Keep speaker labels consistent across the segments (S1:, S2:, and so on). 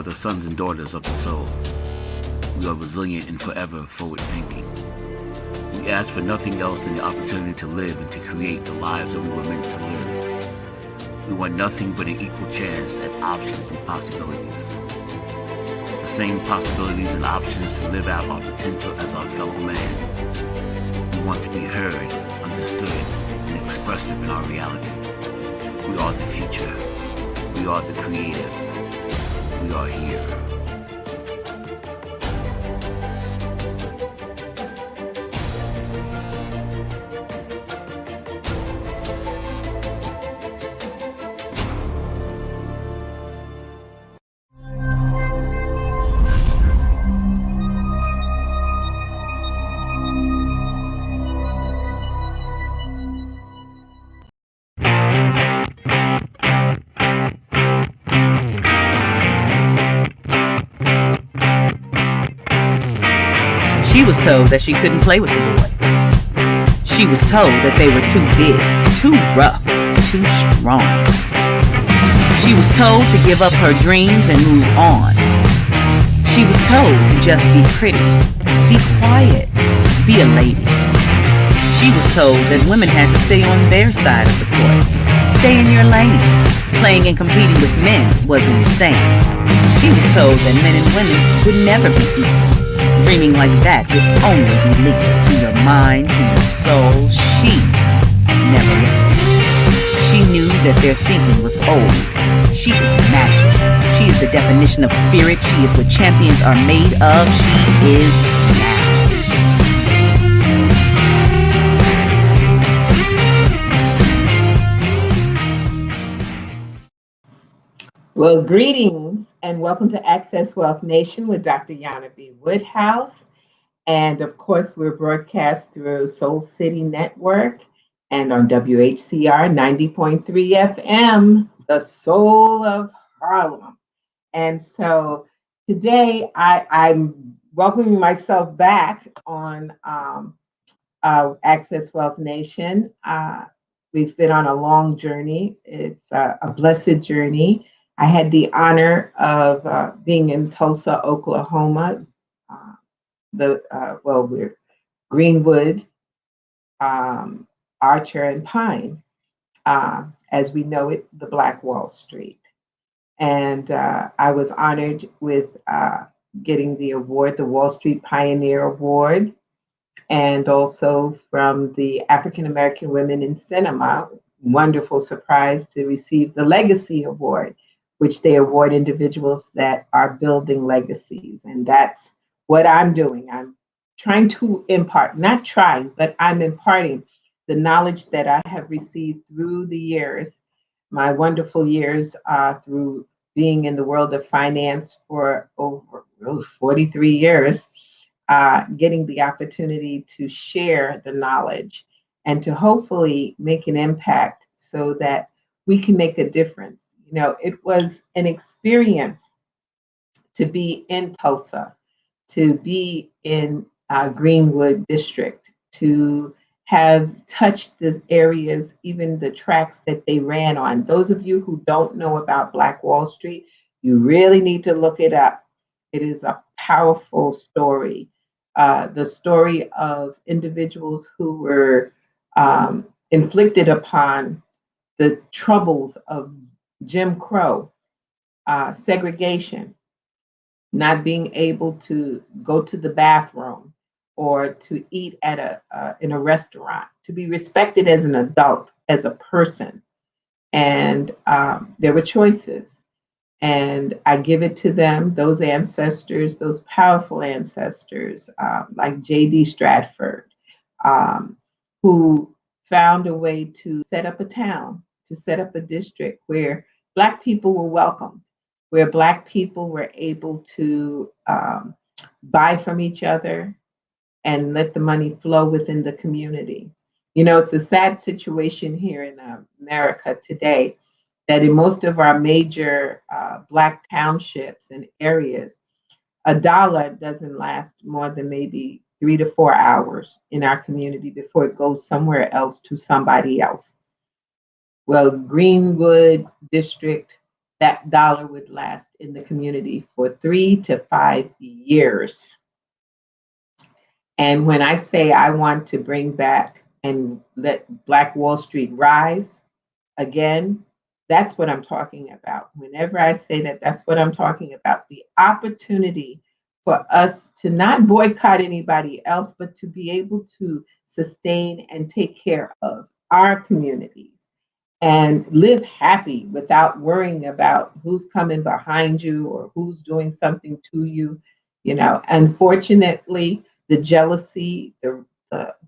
S1: are the sons and daughters of the soul. We are resilient and forever forward-thinking. We ask for nothing else than the opportunity to live and to create the lives that we were meant to live. We want nothing but an equal chance at options and possibilities. The same possibilities and options to live out our potential as our fellow man. We want to be heard, understood, and expressive in our reality. We are the future. We are the creative. We are here.
S2: She was told that she couldn't play with the boys. She was told that they were too big, too rough, too strong. She was told to give up her dreams and move on. She was told to just be pretty, be quiet, be a lady. She was told that women had to stay on their side of the court, stay in your lane. Playing and competing with men was insane. She was told that men and women would never be equal. Dreaming like that would only be linked to your mind, to your soul. She never listened. She knew that their thinking was old. She is magic. She is the definition of spirit. She is what champions are made of. She is magic.
S3: Well, greetings and welcome to Access Wealth Nation with Dr. Jana B. Woodhouse. And of course, we're broadcast through Soul City Network and on WHCR 90.3 FM, the soul of Harlem. And so today I'm welcoming myself back on Access Wealth Nation. We've been on a long journey. It's a blessed journey. I had the honor of being in Tulsa, Oklahoma. We're Greenwood, Archer, and Pine, as we know it, the Black Wall Street. And I was honored with getting the award, the Wall Street Pioneer Award, and also from the African American Women in Cinema, wonderful surprise to receive the Legacy Award, which they award individuals that are building legacies. And that's what I'm doing. I'm trying to impart, not trying, but I'm imparting the knowledge that I have received through the years, my wonderful years through being in the world of finance for over 43 years, getting the opportunity to share the knowledge and to hopefully make an impact so that we can make a difference. You know, it was an experience to be in Tulsa, to be in Greenwood District, to have touched the areas, even the tracks that they ran on. Those of you who don't know about Black Wall Street, you really need to look it up. It is a powerful story. The story of individuals who were inflicted upon the troubles of Jim Crow, segregation, not being able to go to the bathroom or to eat at in a restaurant, to be respected as an adult, as a person. And there were choices. And I give it to them, those ancestors, those powerful ancestors, like J.D. Stratford, who found a way to set up a town, to set up a district where Black people were welcomed, where Black people were able to buy from each other and let the money flow within the community. You know, it's a sad situation here in America today that in most of our major Black townships and areas, a dollar doesn't last more than maybe 3 to 4 hours in our community before it goes somewhere else to somebody else. Well, Greenwood District, that dollar would last in the community for 3 to 5 years. And when I say I want to bring back and let Black Wall Street rise again, that's what I'm talking about. Whenever I say that, that's what I'm talking about. The opportunity for us to not boycott anybody else, but to be able to sustain and take care of our communities and live happy without worrying about who's coming behind you or who's doing something to you. You know, unfortunately, the jealousy, the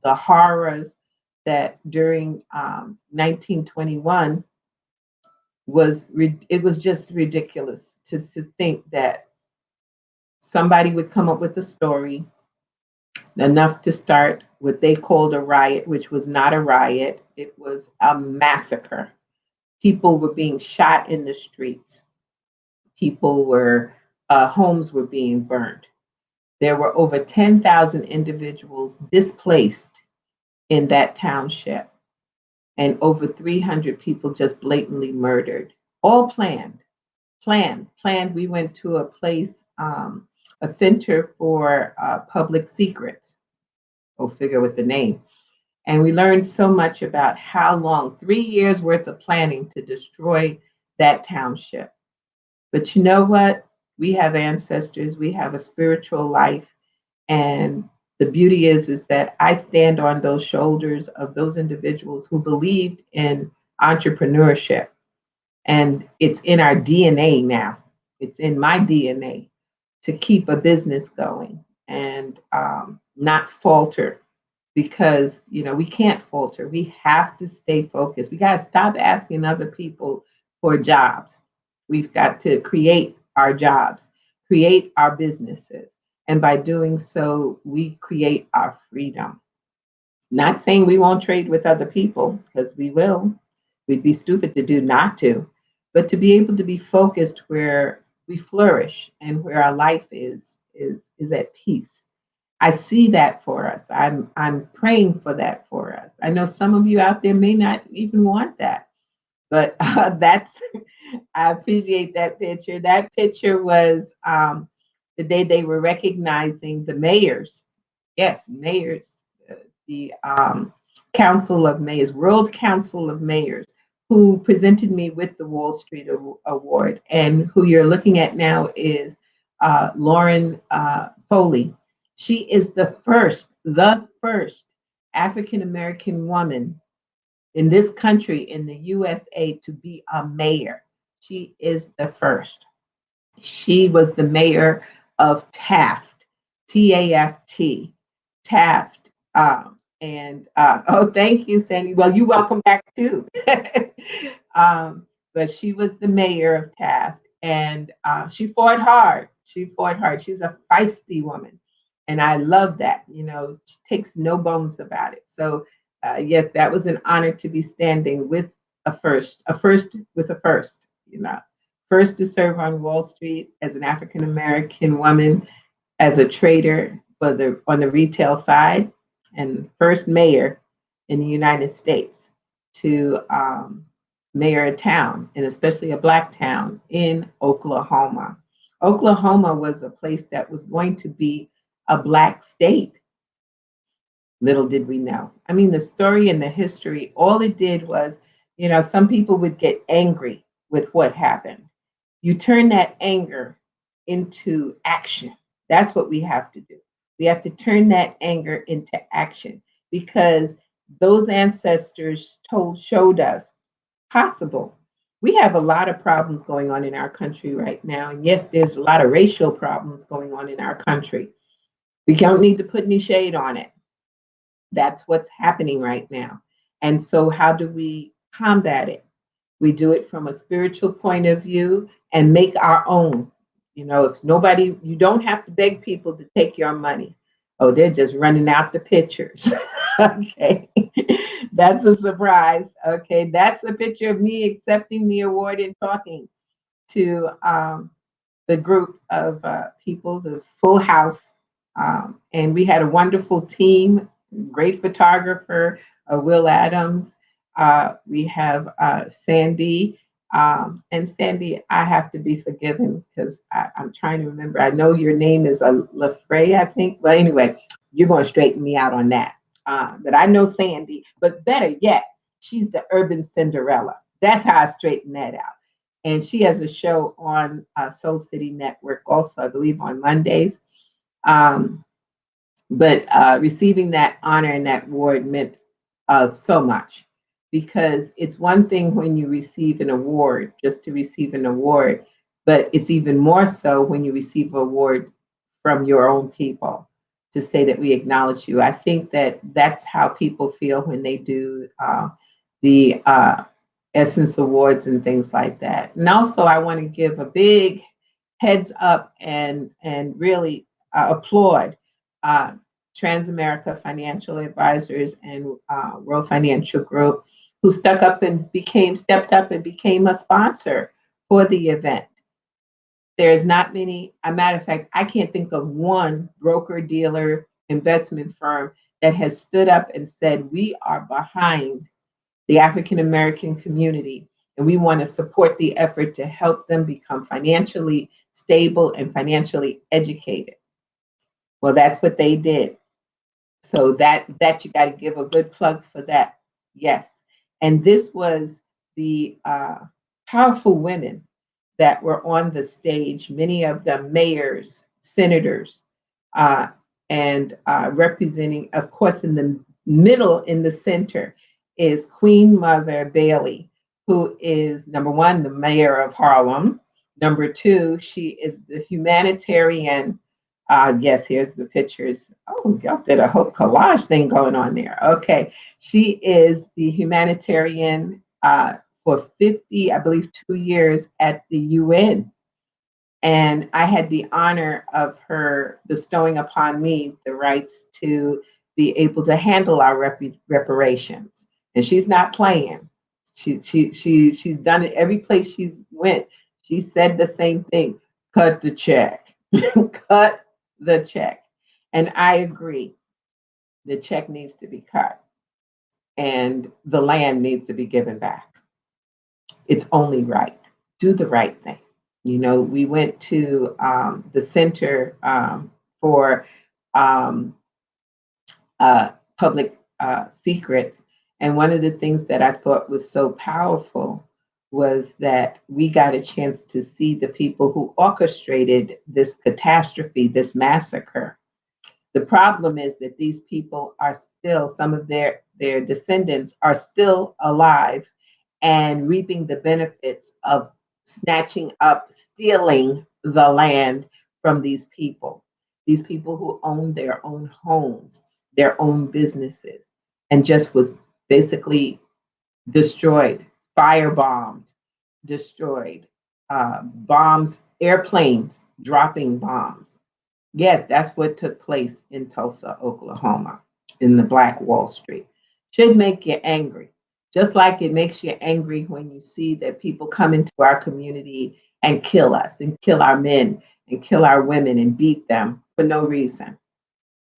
S3: horrors that during 1921 it was just ridiculous to think that somebody would come up with a story enough to start what they called a riot, which was not a riot, it was a massacre. People were being shot in the streets. People were, homes were being burned. There were over 10,000 individuals displaced in that township, and over 300 people just blatantly murdered. All planned. We went to a place, a center for public secrets. Go figure with the name. And we learned so much about how long, 3 years worth of planning to destroy that township. But you know what? We have ancestors, we have a spiritual life. And the beauty is that I stand on those shoulders of those individuals who believed in entrepreneurship. And it's in our DNA now. It's in my DNA to keep a business going and not falter, because we can't falter. We have to stay focused. We got to stop asking other people for jobs. We've got to create our jobs, create our businesses, and by doing so, we create our freedom. Not saying we won't trade with other people, because we will. We'd be stupid to do not to, but to be able to be focused where we flourish and where our life is at peace. I see that for us. I'm praying for that for us. I know some of you out there may not even want that, but that's I appreciate that picture. That picture was the day they were recognizing the mayors. Yes, mayors, the Council of Mayors, World Council of Mayors, who presented me with the Wall Street Award, and who you're looking at now is Lauren Foley. She is the first African American woman in this country, in the USA, to be a mayor. She is the first. She was the mayor of Taft, T-A-F-T, Taft. And oh, thank you, Sandy. Well, you welcome back too. But she was the mayor of Taft, and she fought hard. She fought hard. She's a feisty woman, and I love that. She takes no bones about it. So yes, that was an honor to be standing with a first with a first. First to serve on Wall Street as an African American woman, as a trader on the retail side, and first mayor in the United States to mayor a town, and especially a Black town in Oklahoma. Oklahoma was a place that was going to be a Black state. Little did we know. I mean, the story and the history, all it did was, some people would get angry with what happened. You turn that anger into action. That's what we have to do. We have to turn that anger into action, because those ancestors showed us possible. We have a lot of problems going on in our country right now. And yes, there's a lot of racial problems going on in our country. We don't need to put any shade on it. That's what's happening right now. And so how do we combat it? We do it from a spiritual point of view and make our own. If nobody, you don't have to beg people to take your money. Oh, they're just running out the pictures. Okay. That's a surprise. Okay. That's a picture of me accepting the award and talking to the group of people, the full house. And we had a wonderful team, great photographer, Will Adams. We have Sandy, And Sandy, I have to be forgiven because I'm trying to remember. I know your name is Lafrey, I think. Well, anyway, you're going to straighten me out on that. But I know Sandy. But better yet, she's the urban Cinderella. That's how I straighten that out. And she has a show on Soul City Network, also, I believe, on Mondays. Um, but receiving that honor and that award meant so much, because it's one thing when you receive an award, just to receive an award, but it's even more so when you receive an award from your own people to say that we acknowledge you. I think that that's how people feel when they do the Essence Awards and things like that. And also, I want to give a big heads up and really applaud uh, Transamerica Financial Advisors and World Financial Group, who stepped up and became a sponsor for the event. There's not many, a matter of fact, I can't think of one broker dealer investment firm that has stood up and said, we are behind the African American community, and we want to support the effort to help them become financially stable and financially educated. Well, that's what they did. So that you got to give a good plug for that. Yes. And this was the powerful women that were on the stage, many of them mayors, senators, uh, and representing, of course, in the middle, in the center, is Queen Mother Bailey, who is, number one, the mayor of Harlem. Number two, she is the humanitarian. Yes, here's the pictures. Oh, y'all did a whole collage thing going on there. Okay, she is the humanitarian for 50, I believe, 2 years at the UN. And I had the honor of her bestowing upon me the rights to be able to handle our reparations. And she's not playing. She's done it every place she's went. She said the same thing: cut the check, cut the check. And I agree. The check needs to be cut, and the land needs to be given back. It's only right. Do the right thing. You know, we went to the Center for um, Public Secrets, and one of the things that I thought was so powerful was that we got a chance to see the people who orchestrated this catastrophe, this massacre. The problem is that these people are still, some of their descendants are still alive and reaping the benefits of snatching up, stealing the land from these people who own their own homes, their own businesses, and just was basically destroyed, firebombed, destroyed, bombs, airplanes dropping bombs. Yes, that's what took place in Tulsa, Oklahoma, in the Black Wall Street. Should make you angry, just like it makes you angry when you see that people come into our community and kill us, and kill our men, and kill our women, and beat them for no reason.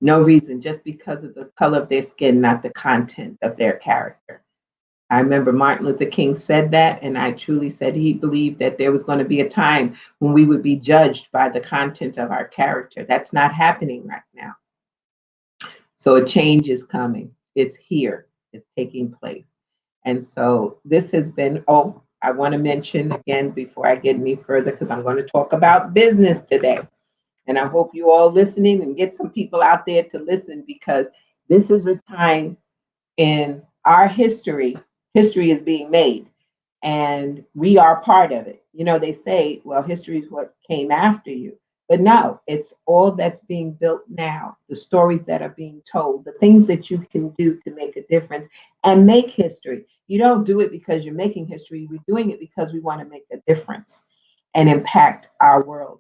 S3: No reason, just because of the color of their skin, not the content of their character. I remember Martin Luther King said that, and I truly said he believed that there was going to be a time when we would be judged by the content of our character. That's not happening right now. So a change is coming. It's here. It's taking place. And so this has been, oh, I want to mention again before I get any further, because I'm going to talk about business today. And I hope you all listening and get some people out there to listen, because this is a time in our history is being made, and we are part of it. You know, they say, well, history is what came after you. But no, it's all that's being built now, the stories that are being told, the things that you can do to make a difference and make history. You don't do it because you're making history. We're doing it because we want to make a difference and impact our world.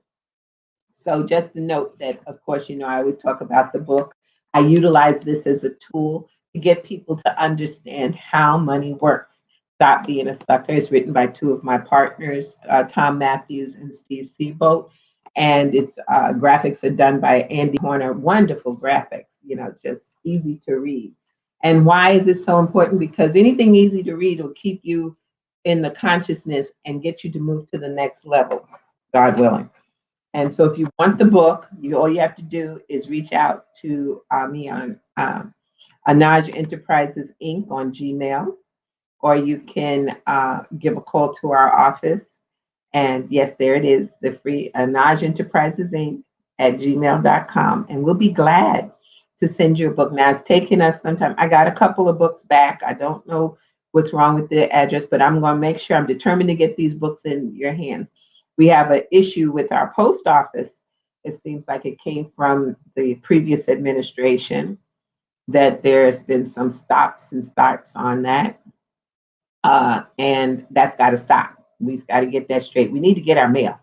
S3: So just to note that, of course, you know, I always talk about the book. I utilize this as a tool to get people to understand how money works. Stop Being a Sucker is written by two of my partners, Tom Matthews and Steve Seabolt. And its graphics are done by Andy Horner. Wonderful graphics, you know, just easy to read. And why is this so important? Because anything easy to read will keep you in the consciousness and get you to move to the next level, God willing. And so if you want the book, all you have to do is reach out to me on Anaj Enterprises Inc. on Gmail, or you can give a call to our office. And yes, there it is, the free Anaj Enterprises Inc. at gmail.com. And we'll be glad to send you a book. Now, it's taking us some time. I got a couple of books back. I don't know what's wrong with the address, but I'm going to make sure. I'm determined to get these books in your hands. We have an issue with our post office. It seems like it came from the previous administration, that there's been some stops and starts on that. And that's got to stop. We've got to get that straight. We need to get our mail.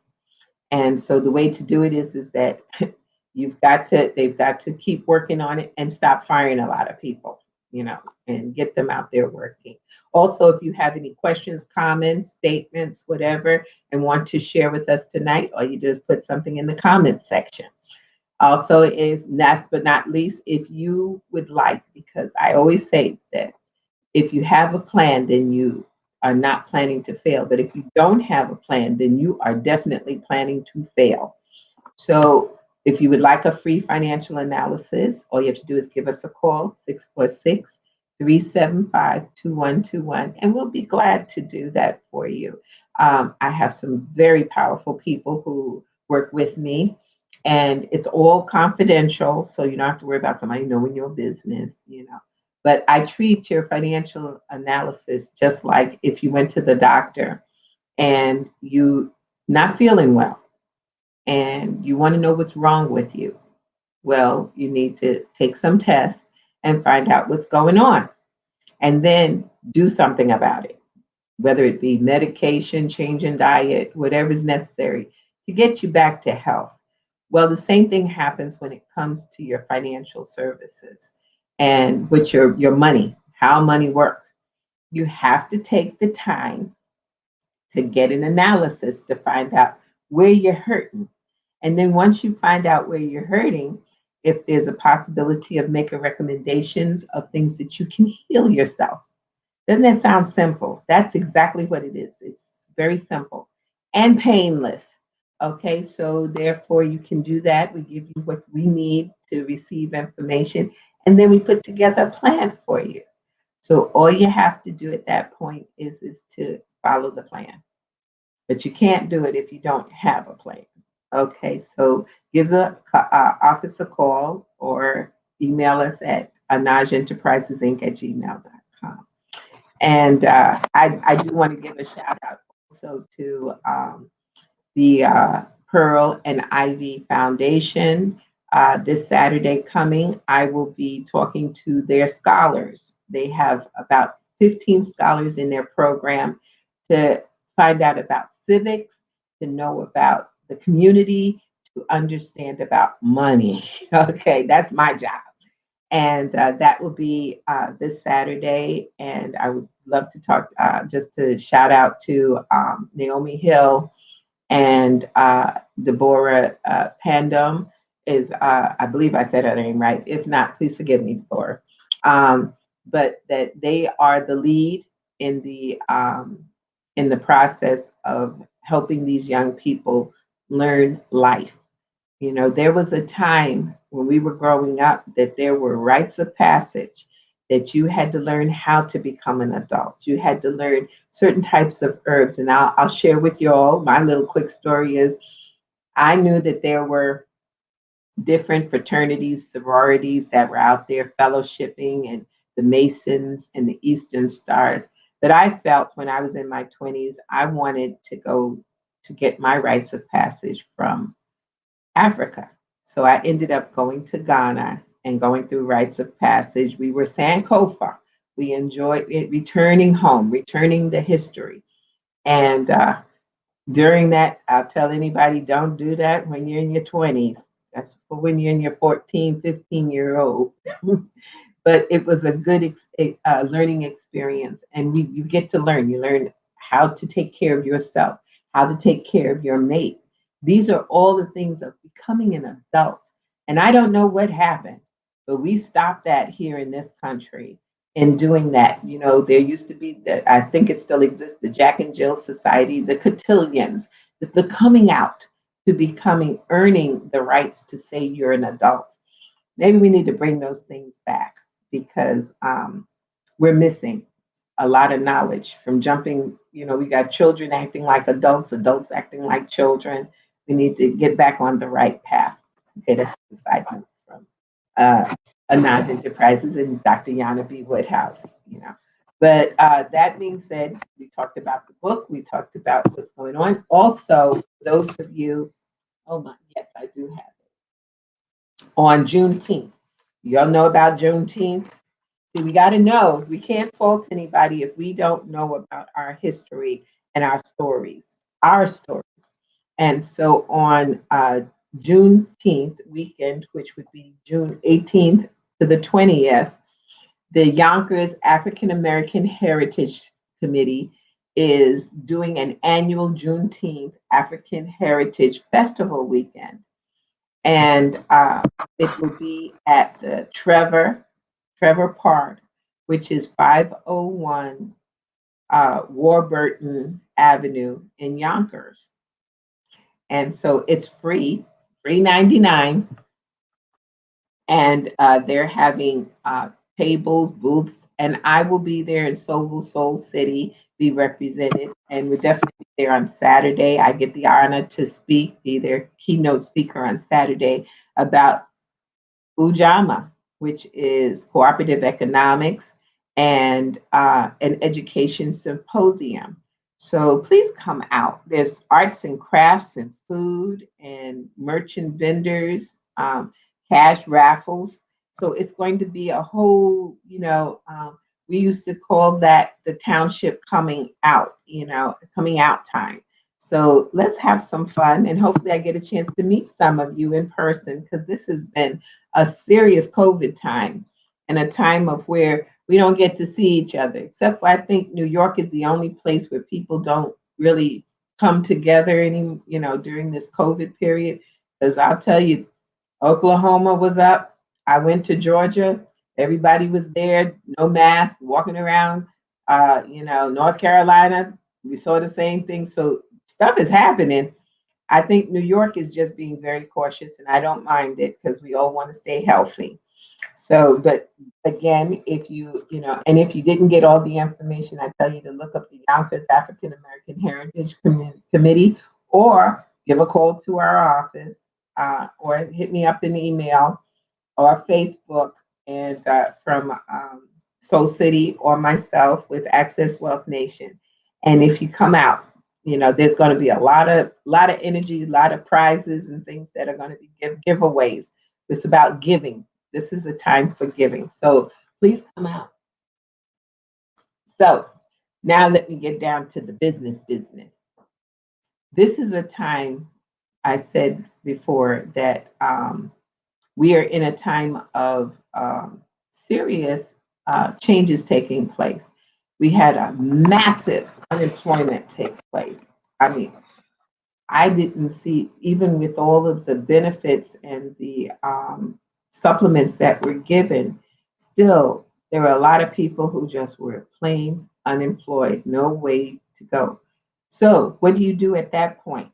S3: And so the way to do it is that they've got to keep working on it and stop firing a lot of people, and get them out there working. Also, if you have any questions, comments, statements, whatever, and want to share with us tonight, all you do is put something in the comments section. Also, is last but not least, if you would like, because I always say that if you have a plan, then you are not planning to fail. But if you don't have a plan, then you are definitely planning to fail. So if you would like a free financial analysis, all you have to do is give us a call, 646-375-2121, and we'll be glad to do that for you. I have some very powerful people who work with me, and it's all confidential, so you don't have to worry about somebody knowing your business, But I treat your financial analysis just like if you went to the doctor and you not feeling well and you want to know what's wrong with you. Well, you need to take some tests and find out what's going on and then do something about it, whether it be medication, change in diet, whatever is necessary to get you back to health. Well, the same thing happens when it comes to your financial services and with your money, how money works. You have to take the time to get an analysis to find out where you're hurting. And then once you find out where you're hurting, if there's a possibility of making recommendations of things that you can heal yourself. Doesn't that sound simple? That's exactly what it is. It's very simple and painless. Okay, so therefore you can do that. We give you what we need to receive information, and then we put together a plan for you. So all you have to do at that point is to follow the plan. But you can't do it if you don't have a plan. Okay, so give the office a call or email us at anajenterprisesinc@gmail.com. And I do want to give a shout out also to the Pearl and Ivy Foundation. This Saturday coming, I will be talking to their scholars. They have about 15 scholars in their program to find out about civics, to know about the community, to understand about money. Okay, that's my job. And that will be this Saturday. And I would love to talk, just to shout out to Naomi Hill and Deborah Pandum is, I believe I said her name right. If not, please forgive me, Deborah. But that they are the lead in the process of helping these young people learn life. There was a time when we were growing up that there were rites of passage that you had to learn how to become an adult. You had to learn certain types of herbs. And I'll share with you all, my little quick story is I knew that there were different fraternities, sororities that were out there fellowshipping, and the Masons and the Eastern Stars. But I felt when I was in my 20s, I wanted to go to get my rites of passage from Africa. So I ended up going to Ghana and going through rites of passage. We were Sankofa. We enjoyed it, returning home, returning the history. And during that, I'll tell anybody, don't do that when you're in your 20s. That's for when you're in your 14, 15-year-old. But it was a good learning experience. And you get to learn. You learn how to take care of yourself, how to take care of your mate. These are all the things of becoming an adult. And I don't know what happened, but we stopped that here in this country. in doing that. You know, there used to be that, I think it still exists, the Jack and Jill Society, the cotillions, the coming out to becoming, earning the rights to say you're an adult. Maybe we need to bring those things back because we're missing a lot of knowledge from jumping. You know, we got children acting like adults, adults acting like children. We need to get back on the right path. Okay, that's the side note from uh, Anaj Enterprises and Dr. Yana B. Woodhouse. You know, but that being said, we talked about the book. We talked about what's going on. Also, those of you, oh my, yes, I do have it on Juneteenth. Y'all know about Juneteenth? See, we got to know. We can't fault anybody if we don't know about our history and our stories, our stories. And so on Juneteenth weekend, which would be June 18th to the 20th, the Yonkers African American Heritage Committee is doing an annual Juneteenth African Heritage Festival weekend. And it will be at the Trevor Park, which is 501 Warburton Avenue in Yonkers. And so it's free 99. And they're having tables, booths, and I will be there in Soul City, be represented. And we're definitely there on Saturday. I get the honor to speak, be their keynote speaker on Saturday about Ujama, which is cooperative economics and an education symposium. So please come out. There's arts and crafts and food and merchant vendors, cash raffles. So it's going to be a whole, we used to call that the township coming out, coming out time. So let's have some fun, and hopefully I get a chance to meet some of you in person, because this has been a serious COVID time and a time of where we don't get to see each other, except for I think New York is the only place where people don't really come together during this COVID period. Because I'll tell you, Oklahoma was up. I went to Georgia. Everybody was there, no mask, walking around. North Carolina, we saw the same thing. So stuff is happening. I think New York is just being very cautious, and I don't mind it because we all want to stay healthy. So, but again, and if you didn't get all the information, I tell you to look up the Yonkers African American Heritage Committee, or give a call to our office, or hit me up in email or Facebook, and from Soul City, or myself with Access Wealth Nation. And if you come out, there's going to be a lot of energy, a lot of prizes and things that are going to be giveaways. It's about giving. This is a time for giving. So please come out. So now let me get down to the business. This is a time, I said before, that we are in a time of serious changes taking place. We had a massive unemployment take place. I mean, I didn't see, even with all of the benefits and the supplements that were given, still there were a lot of people who just were plain unemployed, no way to go. So, what do you do at that point?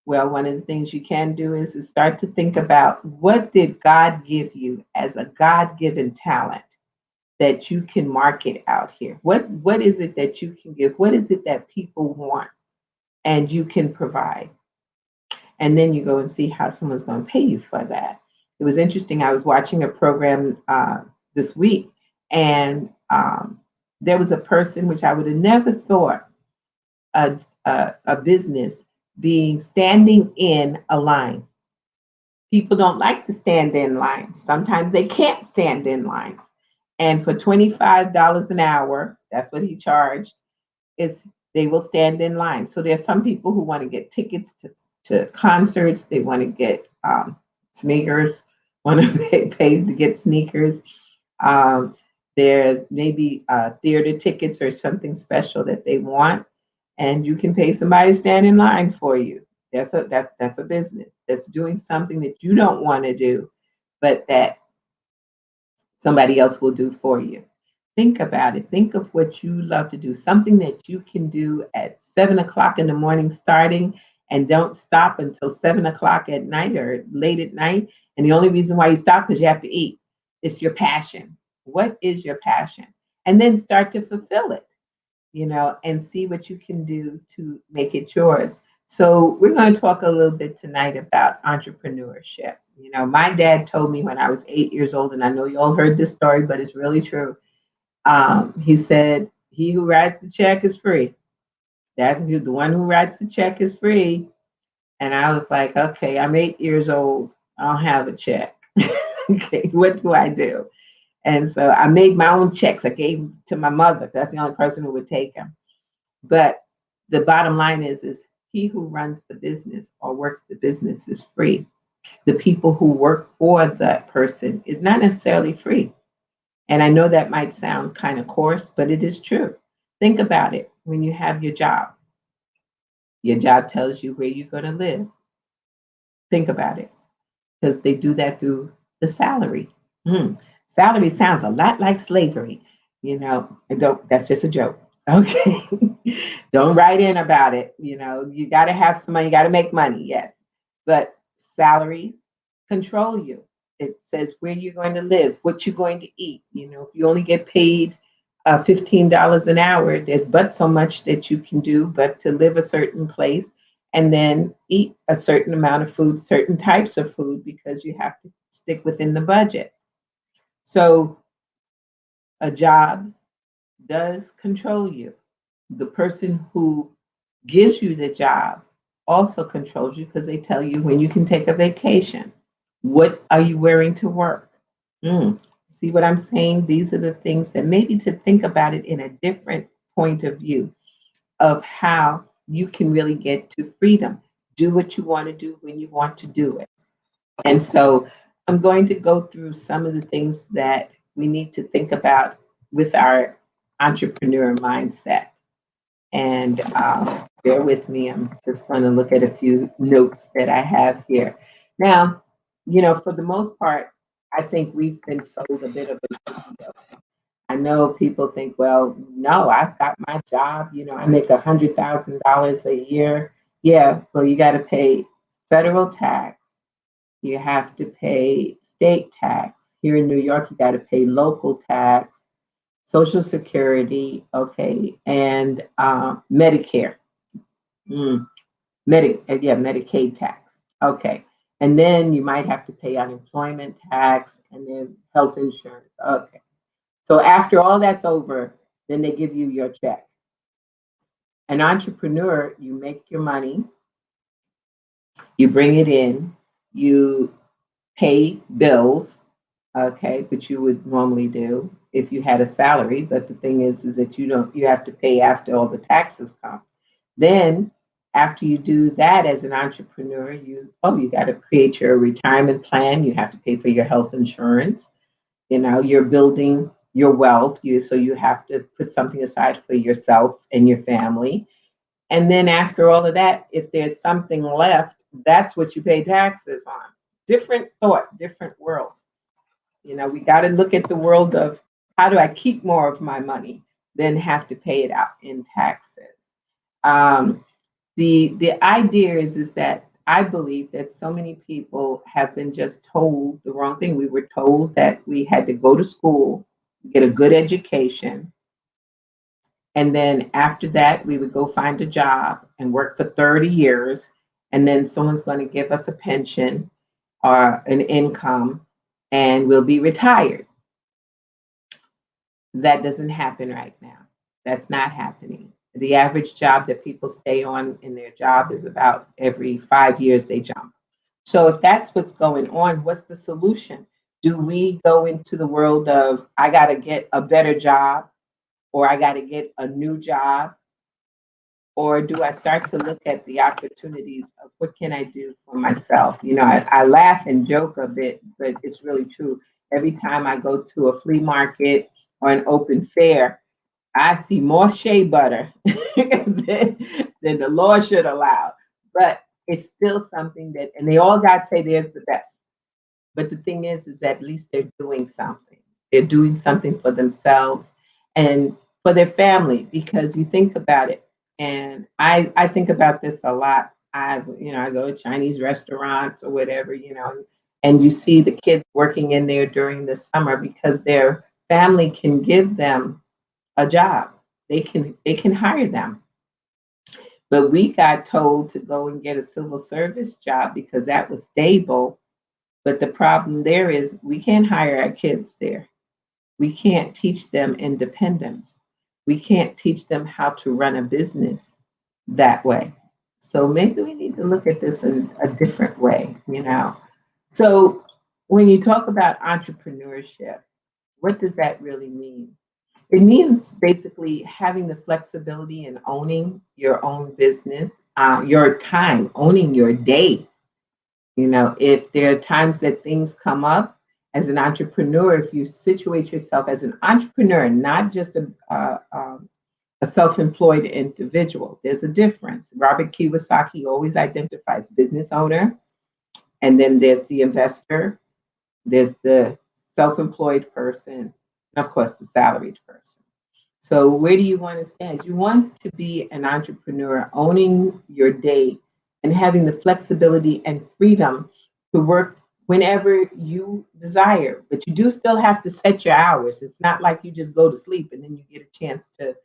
S3: Well, one of the things you can do is to start to think about, what did God give you as a God-given talent that you can market out here? What is it that you can give? What is it that people want and you can provide? And then you go and see how someone's going to pay you for that. It was interesting. I was watching a program this week, and there was a person, which I would have never thought a business being standing in a line. People don't like to stand in lines. Sometimes they can't stand in lines. And for $25 an hour, that's what he charged, is they will stand in line. So there's some people who want to get tickets to concerts. They want to get sneakers, want to pay to get sneakers. There's maybe theater tickets or something special that they want, and you can pay somebody to stand in line for you. That's a business that's doing something that you don't want to do, but that somebody else will do for you. Think about it. Think of what you love to do, something that you can do at 7 o'clock in the morning starting and don't stop until 7 o'clock at night or late at night. And the only reason why you stop because you have to eat. It's your passion. What is your passion? And then start to fulfill it, and see what you can do to make it yours. So we're going to talk a little bit tonight about entrepreneurship. My dad told me when I was 8 years old, and I know you all heard this story, but it's really true. He said, "He who writes the check is free." That's the one who writes the check is free. And I was like, okay, I'm 8 years old. I'll have a check. Okay, what do I do? And so I made my own checks. I gave them to my mother. That's the only person who would take them. But the bottom line is he who runs the business or works the business is free. The people who work for that person is not necessarily free. And I know that might sound kind of coarse, but it is true. Think about it. When you have your job tells you where you're going to live. Think about it, because they do that through the salary. Hmm. Salary sounds a lot like slavery. And don't, that's just a joke. Okay. Don't write in about it. You got to have some money, you got to make money, yes. But salaries control you. It says where you're going to live, what you're going to eat. If you only get paid $15 an hour, there's but so much that you can do, but to live a certain place and then eat a certain amount of food, certain types of food, because you have to stick within the budget. So a job does control you. The person who gives you the job also controls you because they tell you when you can take a vacation. What are you wearing to work? See what I'm saying? These are the things that maybe to think about it in a different point of view of how you can really get to freedom. Do what you want to do when you want to do it. And so I'm going to go through some of the things that we need to think about with our entrepreneur mindset. And bear with me, I'm just going to look at a few notes that I have here. Now, for the most part, I think we've been sold a bit of a video. I know people think, well, no, I've got my job, I make $100,000 a year. Yeah, well, you got to pay federal tax, you have to pay state tax. Here in New York, you got to pay local tax, Social Security, okay, and Medicare, Medicaid tax, okay. And then you might have to pay unemployment tax and then health insurance, okay. So after all that's over, then they give you your check. An entrepreneur, you make your money, you bring it in, you pay bills, okay, which you would normally do if you had a salary. But the thing is that you have to pay after all the taxes come. Then after you do that as an entrepreneur, you got to create your retirement plan. You have to pay for your health insurance. You're building your wealth. So you have to put something aside for yourself and your family. And then after all of that, if there's something left, that's what you pay taxes on. Different thought, different world. We got to look at the world of how do I keep more of my money than have to pay it out in taxes. Um, the idea is that I believe that so many people have been just told the wrong thing. We were told that we had to go to school, get a good education, and then after that we would go find a job and work for 30 years, and then someone's going to give us a pension or an income, and we'll be retired. That doesn't happen right now. That's not happening. The average job that people stay on in their job is about every 5 years they jump. So if that's what's going on, what's the solution? Do we go into the world of, I got to get a better job, or I got to get a new job? Or do I start to look at the opportunities of what can I do for myself? I laugh and joke a bit, but it's really true. Every time I go to a flea market or an open fair, I see more shea butter than the Lord should allow. But it's still something that, and they all got to say there's the best. But the thing is that at least they're doing something. They're doing something for themselves. and for their family, because you think about it, and I think about this a lot. I go to Chinese restaurants or whatever, and you see the kids working in there during the summer because their family can give them a job. They can hire them. But we got told to go and get a civil service job because that was stable. But the problem there is we can't hire our kids there. We can't teach them independence. We can't teach them how to run a business that way. So maybe we need to look at this in a different way. So when you talk about entrepreneurship, what does that really mean? It means basically having the flexibility and owning your own business, your time, owning your day. If there are times that things come up as an entrepreneur, if you situate yourself as an entrepreneur, not just a self-employed individual, there's a difference. Robert Kiyosaki always identifies business owner, and then there's the investor, there's the self-employed person, and of course the salaried person. So where do you want to stand? You want to be an entrepreneur, owning your day and having the flexibility and freedom to work whenever you desire. But you do still have to set your hours. It's not like you just go to sleep and then you get a chance to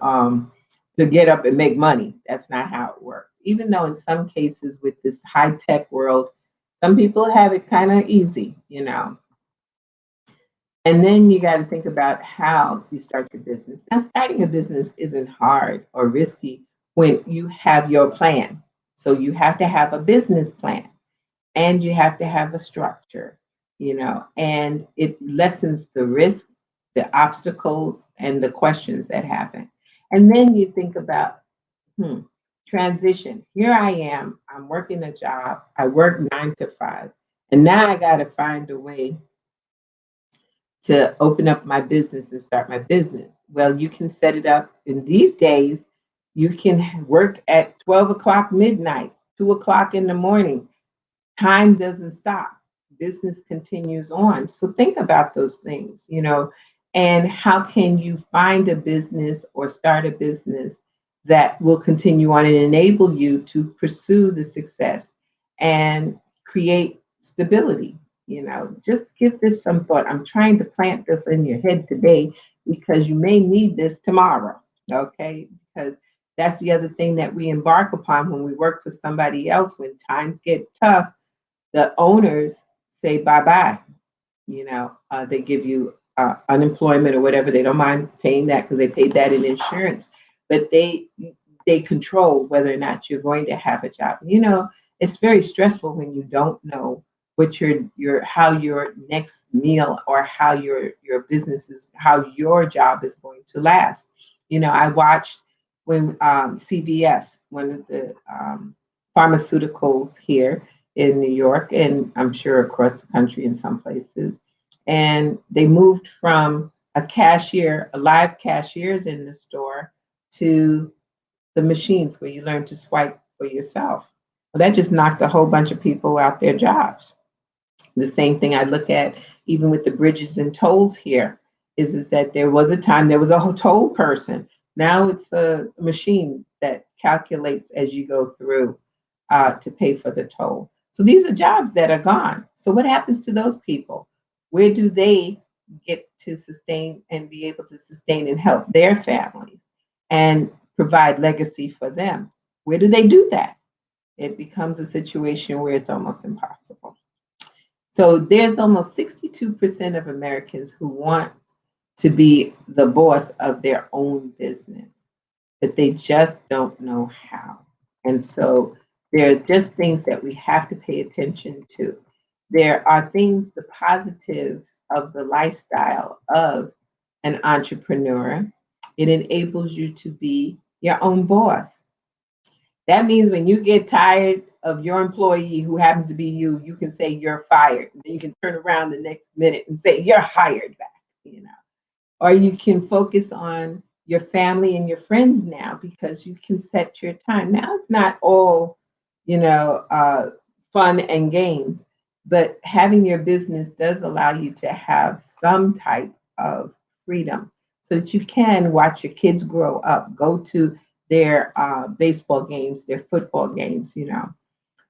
S3: um to get up and make money. That's not how it works. Even though in some cases with this high tech world, some people have it kind of easy. And then you got to think about how you start your business. Now, starting a business isn't hard or risky when you have your plan. So you have to have a business plan and you have to have a structure, and it lessens the risk, the obstacles, and the questions that happen. And then you think about, hmm, transition. Here I am, I'm working a job, I work 9 to 5, and now I got to find a way to open up my business and start my business. Well, you can set it up in these days. You can work at 12 o'clock midnight, 2 o'clock in the morning. Time doesn't stop. Business continues on. So think about those things, and how can you find a business or start a business that will continue on and enable you to pursue the success and create stability. Just give this some thought. I'm trying to plant this in your head today because you may need this tomorrow. Okay. Because that's the other thing that we embark upon when we work for somebody else. When times get tough, the owners say bye bye. They give you unemployment or whatever. They don't mind paying that because they paid that in insurance, but they control whether or not you're going to have a job. It's very stressful when you don't know what your how your next meal or how your business is, how your job is going to last. I watched when CVS, one of the pharmaceuticals here in New York, and I'm sure across the country in some places. And they moved from a live cashiers in the store, to the machines where you learn to swipe for yourself. Well, that just knocked a whole bunch of people out their jobs. The same thing I look at even with the bridges and tolls here is that there was a time there was a toll person. Now it's a machine that calculates as you go through to pay for the toll. So these are jobs that are gone. So what happens to those people? Where do they get to sustain and be able to sustain and help their families and provide legacy for them? Where do they do that? It becomes a situation where it's almost impossible. So there's almost 62% of Americans who want to be the boss of their own business, but they just don't know how. And so there are just things that we have to pay attention to. There are things, the positives of the lifestyle of an entrepreneur. It enables you to be your own boss. That means when you get tired of your employee who happens to be you, you can say you're fired. And then you can turn around the next minute and say you're hired back. Or you can focus on your family and your friends now because you can set your time. Now it's not all, fun and games, but having your business does allow you to have some type of freedom. so that you can watch your kids grow up, go to their baseball games, their football games,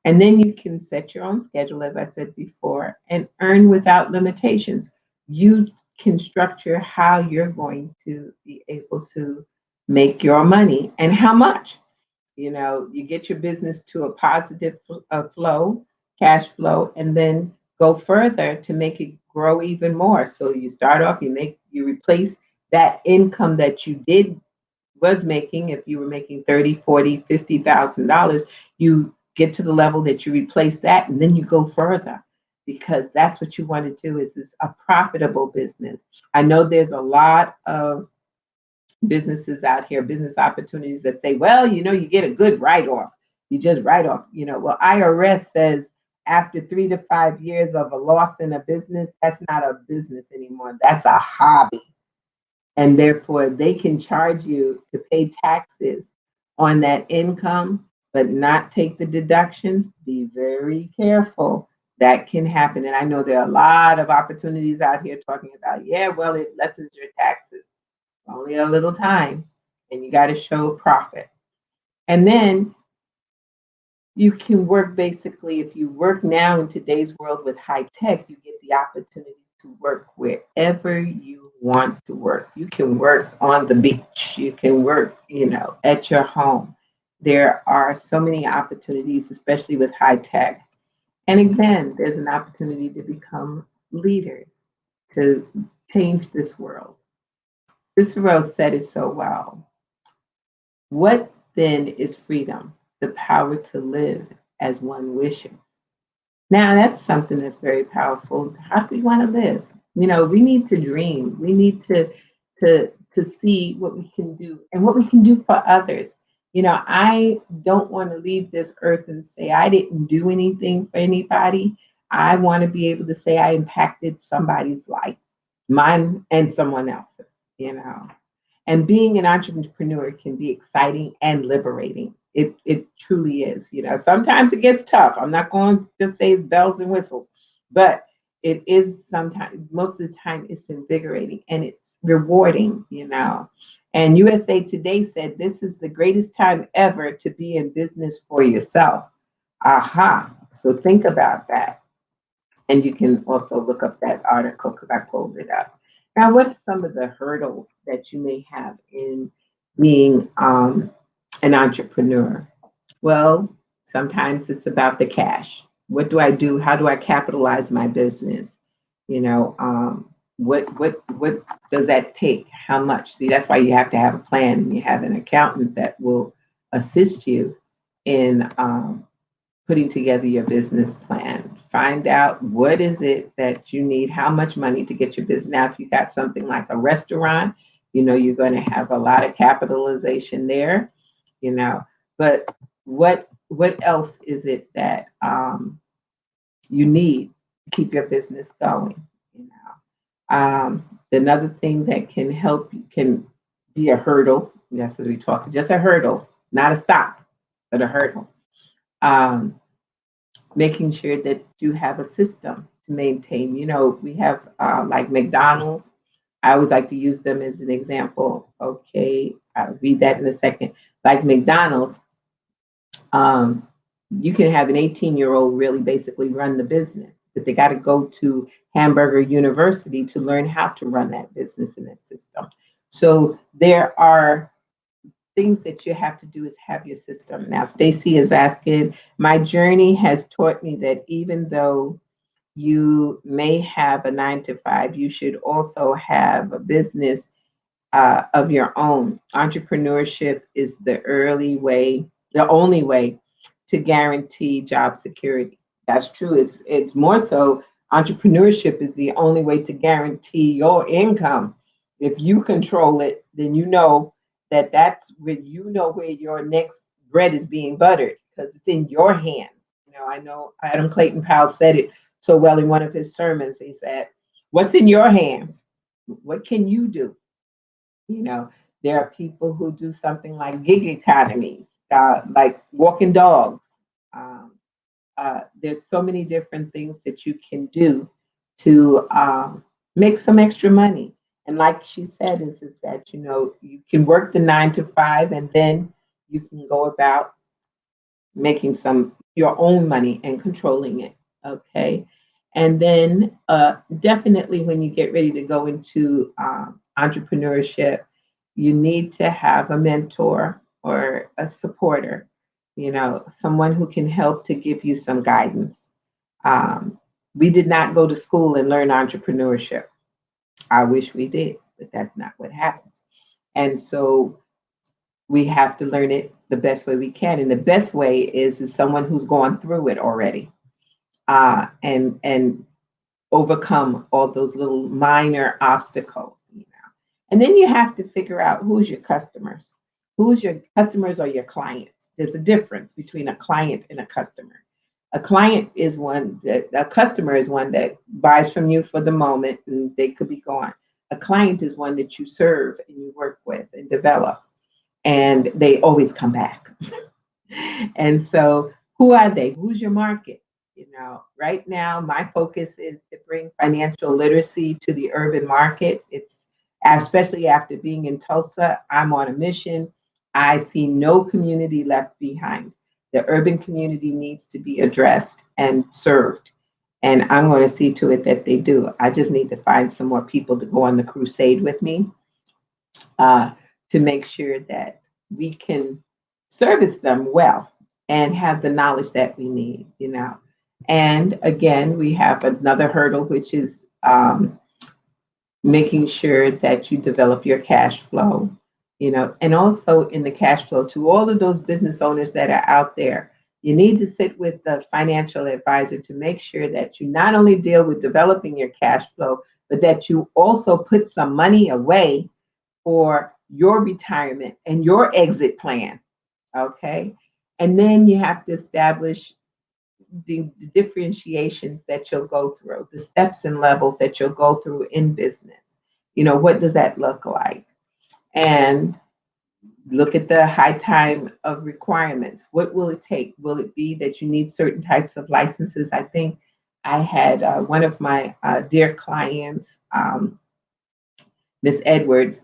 S3: and then you can set your own schedule, as I said before, and earn without limitations. You can structure how you're going to be able to make your money and how much. You get your business to a positive flow, cash flow, and then go further to make it grow even more. So you start off, you replace that income that you did was making. If you were making 30, 40, $50,000, you get to the level that you replace that, and then you go further, because that's what you want to do. Is a profitable business. I know there's a lot of businesses out here, business opportunities that say, well, you get a good write-off. You just write off, well, IRS says after 3 to 5 years of a loss in a business, that's not a business anymore. That's a hobby. And therefore they can charge you to pay taxes on that income, but not take the deductions. Be very careful. That can happen. And I know there are a lot of opportunities out here talking about, yeah, well, it lessens your taxes. Only a little time, and you got to show profit. And then you can work, basically, if you work now in today's world with high tech, you get the opportunity to work wherever you want to work. You can work on the beach, you can work, at your home. There are so many opportunities, especially with high tech. And again, there's an opportunity to become leaders, to change this world. Cicero said it so well. What then is freedom? The power to live as one wishes. Now, that's something that's very powerful. How do we want to live? We need to dream. We need to see what we can do and what we can do for others. I don't want to leave this earth and say I didn't do anything for anybody. I want to be able to say I impacted somebody's life, mine and someone else's. And being an entrepreneur can be exciting and liberating. It truly is. Sometimes it gets tough. I'm not going to just say it's bells and whistles, but it is sometimes, most of the time, it's invigorating and it's rewarding. And USA Today said this is the greatest time ever to be in business for yourself. Aha. So think about that. And you can also look up that article because I pulled it up. Now, what are some of the hurdles that you may have in being an entrepreneur? Well, sometimes it's about the cash. What do I do? How do I capitalize my business? What does that take? How much? See, that's why you have to have a plan, and you have an accountant that will assist you in putting together your business plan. Find out what is it that you need, how much money to get your business. Now, if you got something like a restaurant, you're going to have a lot of capitalization there, but what else is it that you need to keep your business going? Another thing that can help you can be a hurdle. That's what we talk. Just a hurdle, not a stop, but a hurdle. Making sure that you have a system to maintain. We have like McDonald's. I always like to use them as an example. Okay, I'll read that in a second. Like McDonald's, you can have an 18-year-old really basically run the business, but they got to go to Hamburger University to learn how to run that business in that system. So there are things that you have to do is have your system. Now, Stacy is asking, my journey has taught me that even though you may have a 9 to 5, you should also have a business of your own. Entrepreneurship is the only way to guarantee job security. That's true. It's more so, entrepreneurship is the only way to guarantee your income. If you control it, then that's where where your next bread is being buttered, because it's in your hands. I know Adam Clayton Powell said it so well in one of his sermons. He said, "What's in your hands? What can you do?" There are people who do something like gig economies, like walking dogs. There's so many different things that you can do to make some extra money. And like she said, is that, you know, you can work the 9 to 5 and then you can go about making some your own money and controlling it. Okay. And then definitely when you get ready to go into entrepreneurship, you need to have a mentor or a supporter, you know, someone who can help to give you some guidance. Um, we did not go to school and learn entrepreneurship. I wish we did, but that's not what happens. And so we have to learn it the best way we can. And the best way is someone who's gone through it already, and overcome all those little minor obstacles, you know. And then you have to figure out who's your customers. Who's your customers or your clients? There's a difference between a client and a customer. A client is one that a customer is one that buys from you for the moment and they could be gone. A client is one that you serve and you work with and develop, and they always come back. And so, who are they? Who's your market? You know, right now, my focus is to bring financial literacy to the urban market. It's especially after being in Tulsa, I'm on a mission. I see no community left behind. The urban community needs to be addressed and served. And I'm going to see to it that they do. I just need to find some more people to go on the crusade with me, uh, to make sure that we can service them well and have the knowledge that we need, you know. And again, we have another hurdle, which is making sure that you develop your cash flow, you know, and also in the cash flow to all of those business owners that are out there. You need to sit with the financial advisor to make sure that you not only deal with developing your cash flow, but that you also put some money away for your retirement and your exit plan. Okay. And then you have to establish the differentiations that you'll go through, the steps and levels that you'll go through in business. You know, what does that look like? And look at the high time of requirements. What will it take? Will it be that you need certain types of licenses? I think I had one of my dear clients, Miss Edwards,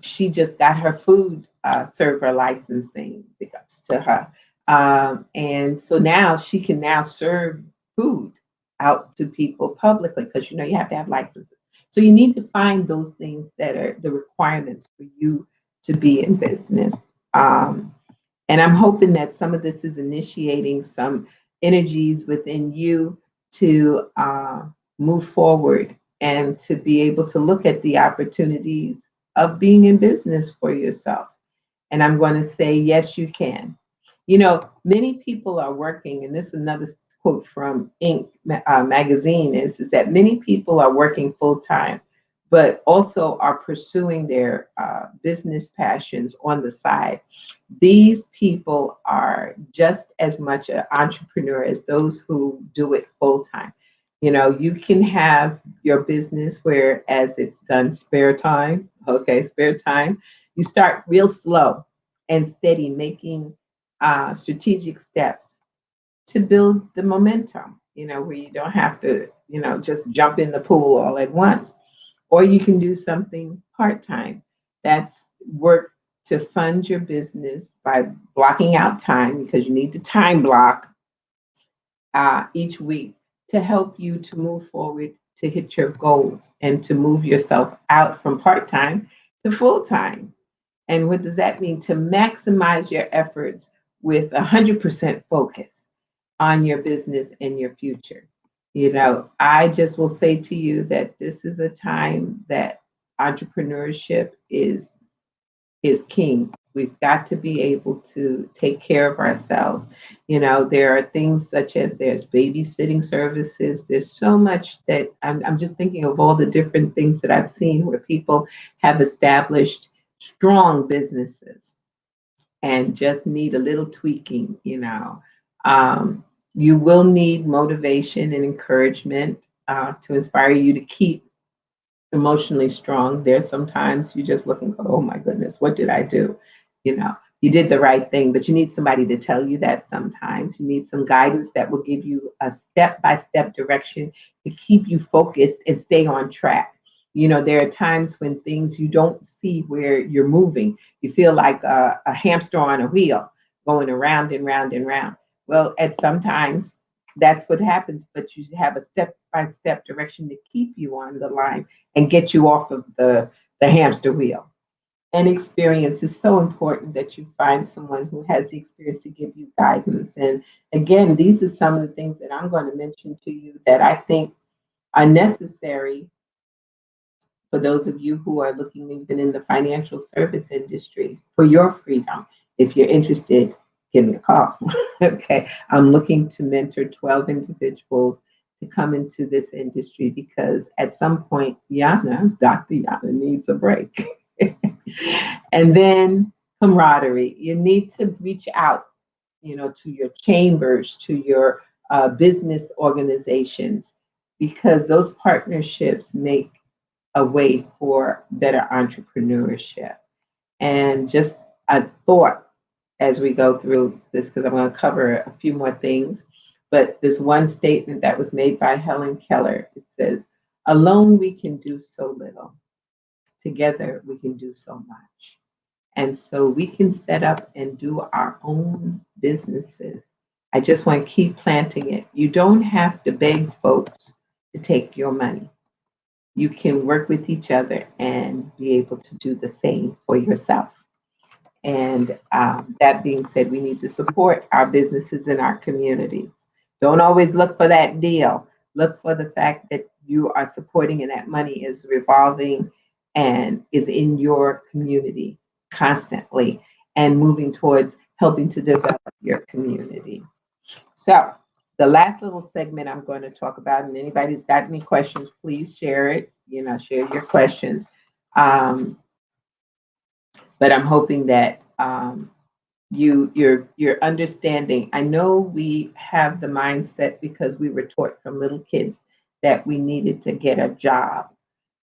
S3: she just got her food server licensing, big ups to her. And so now she can now serve food out to people publicly because, you know, you have to have licenses. So you need to find those things that are the requirements for you to be in business. And I'm hoping that some of this is initiating some energies within you to move forward and to be able to look at the opportunities of being in business for yourself. And I'm going to say, yes, you can. You know, many people are working, and this is another quote from Inc. Magazine is that many people are working full time, but also are pursuing their business passions on the side. These people are just as much an entrepreneur as those who do it full time. You know, you can have your business where as it's done spare time, okay, spare time, you start real slow and steady, making strategic steps to build the momentum, you know, where you don't have to, you know, just jump in the pool all at once. Or you can do something part time. That's work to fund your business by blocking out time because you need to time block each week to help you to move forward to hit your goals and to move yourself out from part time to full time. And what does that mean? To maximize your efforts with 100% focus on your business and your future. You know, I just will say to you that this is a time that entrepreneurship is king. We've got to be able to take care of ourselves. You know, there are things such as there's babysitting services. There's so much that I'm just thinking of all the different things that I've seen where people have established strong businesses and just need a little tweaking, you know. You will need motivation and encouragement to inspire you to keep emotionally strong. There's sometimes you just look and go, oh my goodness, what did I do? You know, you did the right thing, but you need somebody to tell you that sometimes. You need some guidance that will give you a step by step direction to keep you focused and stay on track. You know, there are times when things you don't see where you're moving. You feel like a hamster on a wheel going around and round and round. Well, at sometimes that's what happens, but you have a step by step direction to keep you on the line and get you off of the hamster wheel. And experience is so important that you find someone who has the experience to give you guidance. And again, these are some of the things that I'm going to mention to you that I think are necessary for those of you who are looking even in the financial service industry for your freedom. If you're interested, give me a call. Okay. I'm looking to mentor 12 individuals to come into this industry because at some point, Dr. Yana needs a break. And then camaraderie. You need to reach out, to your chambers, to your business organizations, because those partnerships make a way for better entrepreneurship. And just a thought as we go through this, because I'm going to cover a few more things. But this one statement that was made by Helen Keller, it says, alone we can do so little. Together we can do so much. And so we can set up and do our own businesses. I just want to keep planting it. You don't have to beg folks to take your money. You can work with each other and be able to do the same for yourself. And that being said, we need to support our businesses in our communities. Don't always look for that deal. Look for the fact that you are supporting and that money is revolving and is in your community constantly and moving towards helping to develop your community. So the last little segment I'm going to talk about, and anybody's got any questions, please share it. Share your questions. Um, but I'm hoping that you're understanding. I know we have the mindset because we were taught from little kids that we needed to get a job.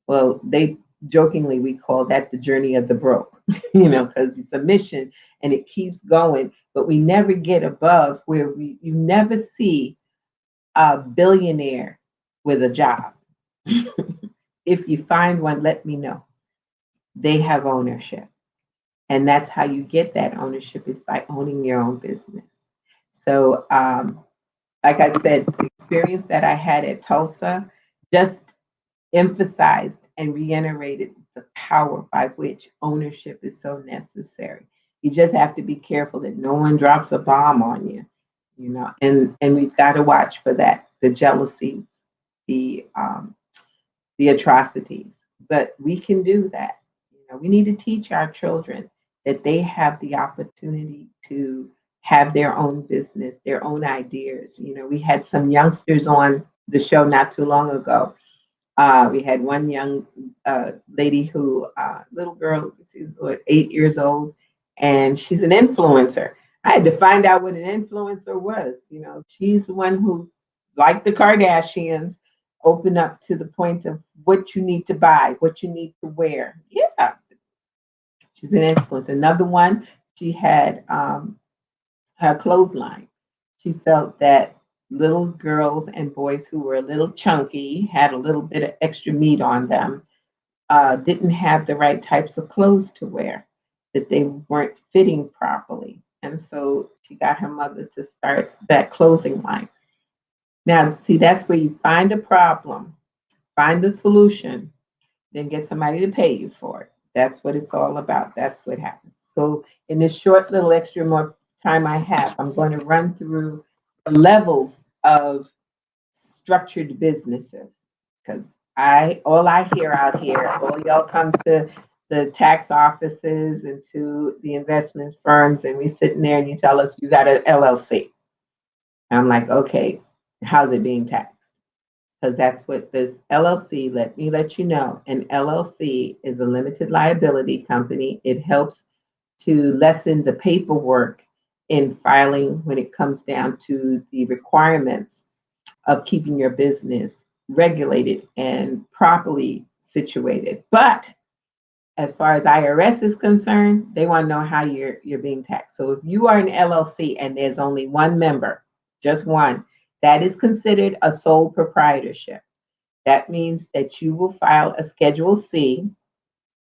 S3: Well, they jokingly we call that the journey of the broke, because it's a mission and it keeps going, but we never get above where you never see a billionaire with a job. If you find one, let me know. They have ownership. And that's how you get that ownership is by owning your own business. So, like I said, the experience that I had at Tulsa just emphasized and reiterated the power by which ownership is so necessary. You just have to be careful that no one drops a bomb on you, and we've got to watch for that, the jealousies, the the atrocities. But we can do that. We need to teach our children that they have the opportunity to have their own business, their own ideas. We had some youngsters on the show not too long ago. We had one young lady who, little girl, she's 8 years old, and she's an influencer. I had to find out what an influencer was. She's the one who, like the Kardashians, opened up to the point of what you need to buy, what you need to wear. Yeah, she's an influencer. Another one, she had her clothesline. She felt that little girls and boys who were a little chunky, had a little bit of extra meat on them, didn't have the right types of clothes to wear, that they weren't fitting properly. And so she got her mother to start that clothing line. Now, see, that's where you find a problem, find a solution, then get somebody to pay you for it. That's what it's all about. That's what happens. So in this short little extra more time I have, I'm going to run through the levels of structured businesses, because all I hear out here, all y'all come to the tax offices and to the investment firms, and we sitting there and you tell us you got an LLC. I'm like, okay, how's it being taxed? Because that's what this LLC, let me let you know, an LLC is a limited liability company. It helps to lessen the paperwork in filing when it comes down to the requirements of keeping your business regulated and properly situated. But as far as IRS is concerned, they want to know how you're being taxed. So if you are an LLC and there's only one member, just one, that is considered a sole proprietorship. That means that you will file a Schedule C,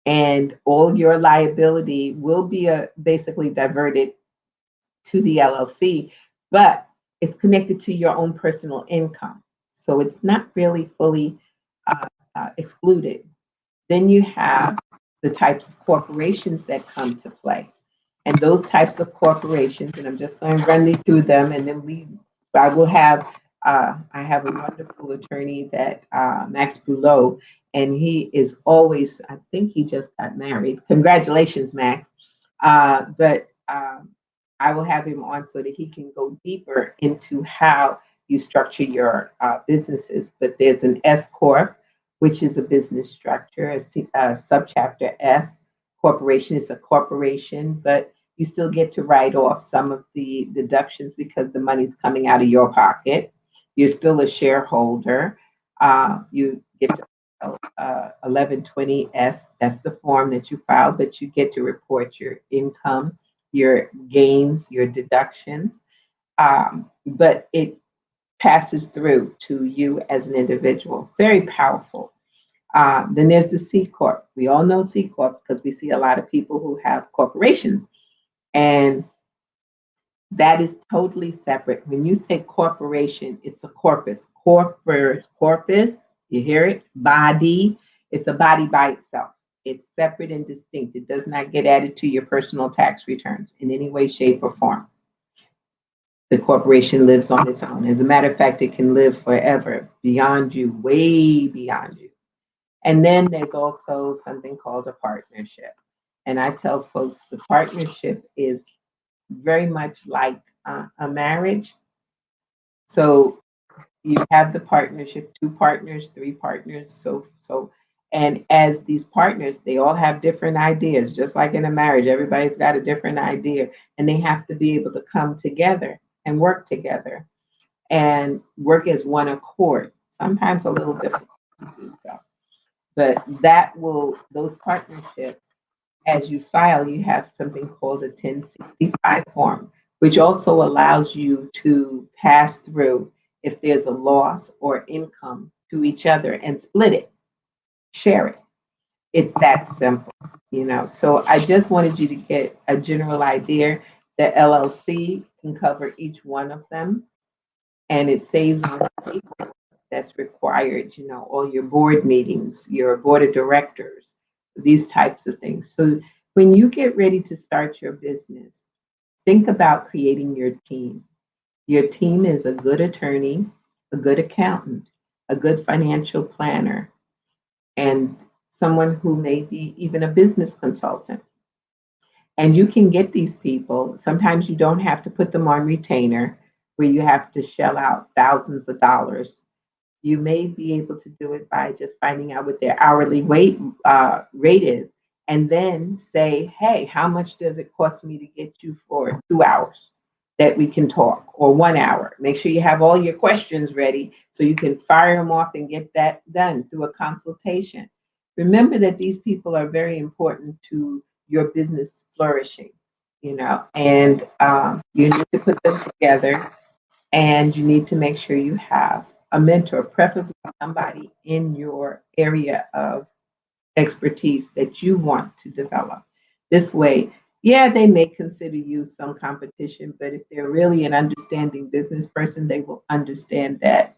S3: and all your liability will be basically diverted to the LLC, but it's connected to your own personal income. So it's not really fully uh, excluded. Then you have the types of corporations that come to play. And those types of corporations, and I'm just going to run through them, and then I will have, I have a wonderful attorney that Max Boulot, and he is always, I think he just got married. Congratulations, Max. But I will have him on so that he can go deeper into how you structure your businesses. But there's an S Corp, which is a business structure, a subchapter S. Corporation is a corporation, but you still get to write off some of the deductions because the money's coming out of your pocket. You're still a shareholder. You get to 1120S. That's the form that you file, but you get to report your income, your gains, your deductions. But it passes through to you as an individual. Very powerful. Then there's the C Corp. We all know C Corps because we see a lot of people who have corporations. And that is totally separate. When you say corporation, it's a corpus. Corpus, you hear it? Body. It's a body by itself. It's separate and distinct. It does not get added to your personal tax returns in any way, shape, or form. The corporation lives on its own. As a matter of fact, it can live forever beyond you, way beyond you. And then there's also something called a partnership. And I tell folks the partnership is very much like a marriage. So you have the partnership, 2 partners, 3 partners, and as these partners, they all have different ideas, just like in a marriage, everybody's got a different idea, and they have to be able to come together and work together and work as one accord. Sometimes a little difficult to do so, but those partnerships, as you file, you have something called a 1065 form, which also allows you to pass through if there's a loss or income to each other and split it, share it. It's that simple, you know. So I just wanted you to get a general idea. The LLC can cover each one of them, and it saves on the paper that's required, you know, all your board meetings, your board of directors, these types of things. So when you get ready to start your business, think about creating your team. Your team is a good attorney, a good accountant, a good financial planner, and someone who may be even a business consultant. And you can get these people. Sometimes you don't have to put them on retainer where you have to shell out thousands of dollars. You may be able to do it by just finding out what their hourly rate is, and then say, hey, how much does it cost me to get you for 2 hours that we can talk, or 1 hour? Make sure you have all your questions ready so you can fire them off and get that done through a consultation. Remember that these people are very important to your business flourishing, you know, and you need to put them together, and you need to make sure you have a mentor, preferably somebody in your area of expertise that you want to develop. This way, yeah, they may consider you some competition, but if they're really an understanding business person, they will understand that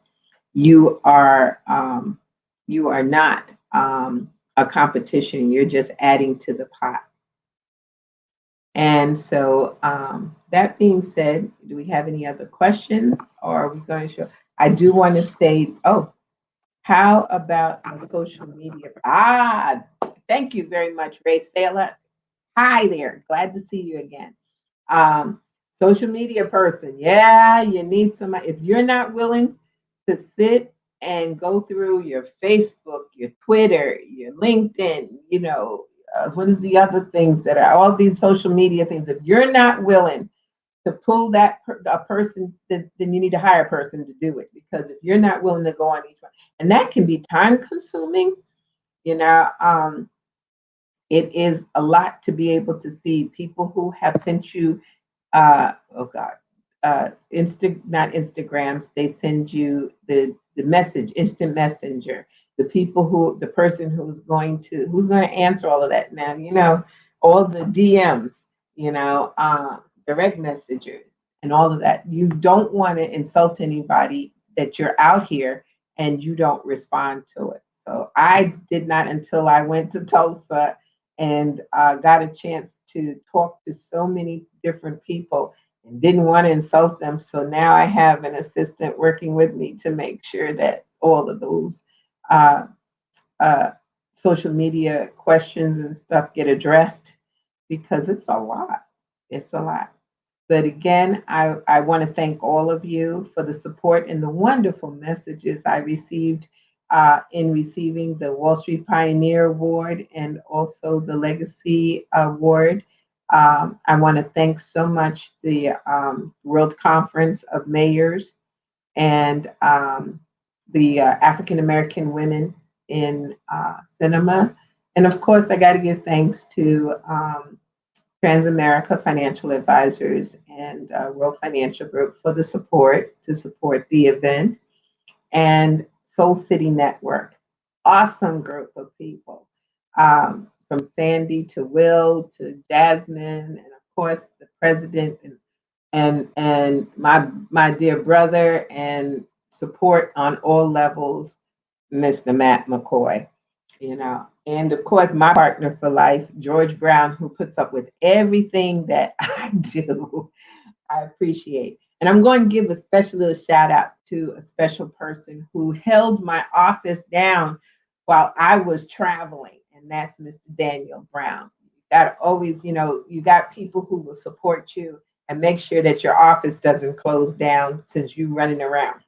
S3: you are not a competition. You're just adding to the pot. And so, that being said, do we have any other questions, or are we going to show? I do want to say, oh, how about a social media? Thank you very much, Ray Saylor. Hi there, glad to see you again. Um, Social media person, yeah, you need somebody. If you're not willing to sit and go through your Facebook, your Twitter, your LinkedIn, you know, what is the other things that are all these social media things? If you're not willing to pull a person, then you need to hire a person to do it. Because if you're not willing to go on each one, and that can be time consuming, you know, it is a lot to be able to see people who have sent you, oh God, not Instagrams. They send you the message, instant messenger. The person who's going to answer all of that now. All the DMs. Direct messages and all of that. You don't want to insult anybody that you're out here and you don't respond to it. So I did not until I went to Tulsa and got a chance to talk to so many different people and didn't want to insult them. So now I have an assistant working with me to make sure that all of those uh, uh, social media questions and stuff get addressed because it's a lot. It's a lot. But again, I want to thank all of you for the support and the wonderful messages I received in receiving the Wall Street Pioneer Award and also the Legacy Award. I want to thank so much the World Conference of Mayors and the African American women in cinema. And of course, I got to give thanks to Transamerica Financial Advisors and World Financial Group for the support to support the event, and Soul City Network, awesome group of people, from Sandy to Will to Jasmine, and of course the president and my dear brother and support on all levels, Mr. Matt McCoy. And of course, my partner for life, George Brown, who puts up with everything that I do. I appreciate. And I'm going to give a special little shout out to a special person who held my office down while I was traveling, and that's Mr. Daniel Brown. You got always, you got people who will support you and make sure that your office doesn't close down since you're running around.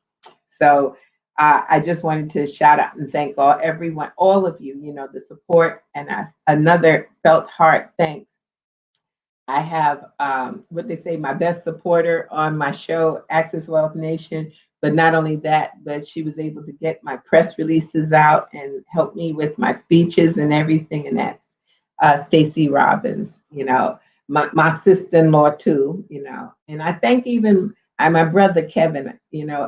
S3: So I just wanted to shout out and thank everyone, all of you, the support, and another felt heart thanks. I have what they say, my best supporter on my show, Access Wealth Nation. But not only that, but she was able to get my press releases out and help me with my speeches and everything. And that's Stacey Robbins, my sister-in-law too, And I thank even my brother Kevin,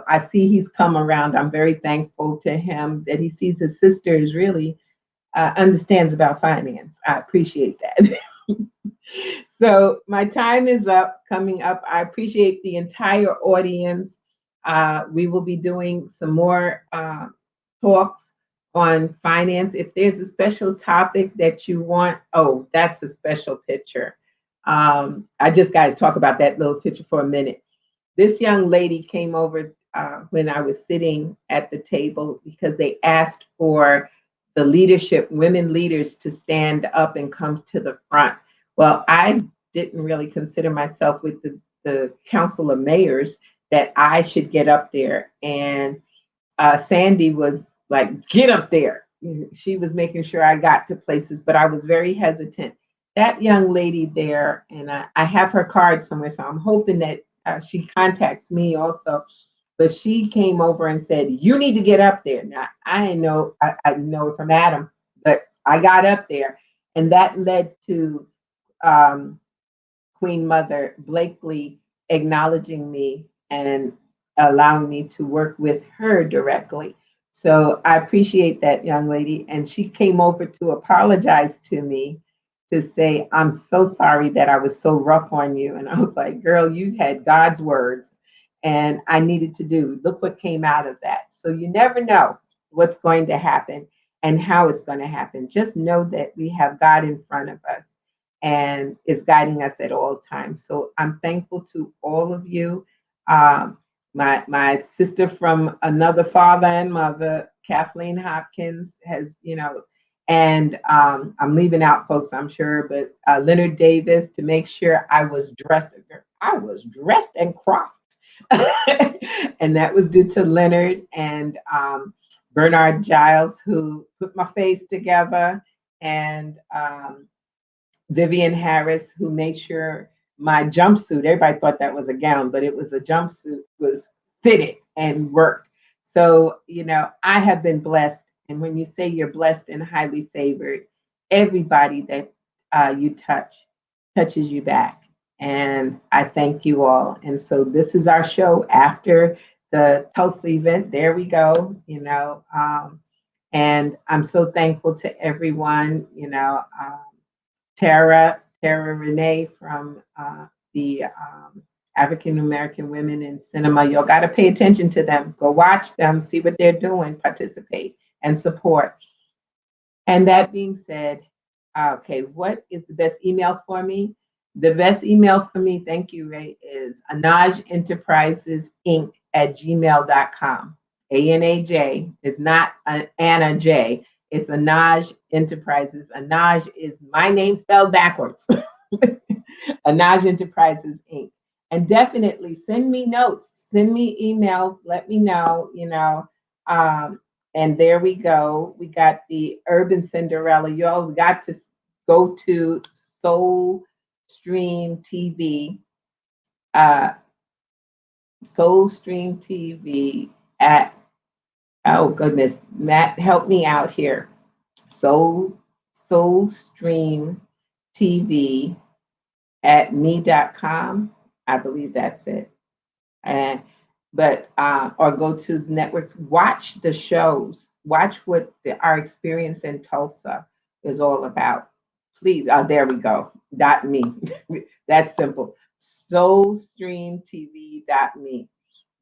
S3: I see he's come around. I'm very thankful to him that he sees his sister is really understands about finance. I appreciate that. So my time is coming up. I appreciate the entire audience. We will be doing some more talks on finance. If there's a special topic that you want, oh, that's a special picture. I just guys talk about that little picture for a minute. This young lady came over when I was sitting at the table because they asked for the leadership, women leaders, to stand up and come to the front. Well, I didn't really consider myself with the Council of Mayors that I should get up there. And Sandy was like, get up there. She was making sure I got to places, but I was very hesitant. That young lady there, and I have her card somewhere, so I'm hoping that she contacts me also. But she came over and said, you need to get up there. Now, I didn't know, I know it from Adam, but I got up there. And that led to Queen Mother Blakely acknowledging me and allowing me to work with her directly. So I appreciate that young lady. And she came over to apologize to me, to say, I'm so sorry that I was so rough on you. And I was like, girl, you had God's words and I needed to do. Look what came out of that. So you never know what's going to happen and how it's going to happen. Just know that we have God in front of us and is guiding us at all times. So I'm thankful to all of you. My sister from another father and mother, Kathleen Hopkins, has, and I'm leaving out folks, I'm sure, but Leonard Davis, to make sure I was dressed. I was dressed and cropped. And that was due to Leonard and Bernard Giles, who put my face together, and Vivian Harris, who made sure my jumpsuit, everybody thought that was a gown, but it was a jumpsuit, was fitted and worked. So, I have been blessed. And when you say you're blessed and highly favored, everybody that you touches you back. And I thank you all. And so this is our show after the Tulsa event. There we go, and I'm so thankful to everyone, Tara Renee from the African American Women in Cinema. Y'all got to pay attention to them. Go watch them, see what they're doing, participate, and support. And that being said, okay, what is the best email for me? The best email for me, thank you, Ray, is anajenterprisesinc@gmail.com. ANAJ. It's not Anna J. It's Anaj Enterprises. Anaj is my name spelled backwards. Anaj Enterprises Inc. And definitely send me notes, send me emails, let me know, and there we go. We got the Urban Cinderella. You all got to go to Soulstream TV, Soulstream TV at, oh goodness, Matt, help me out here. Soulstream TV at me.com. I believe that's it. Or go to the networks, watch the shows, watch what our experience in Tulsa is all about. Please, there we go. .me. That's simple. Soulstreamtv.me.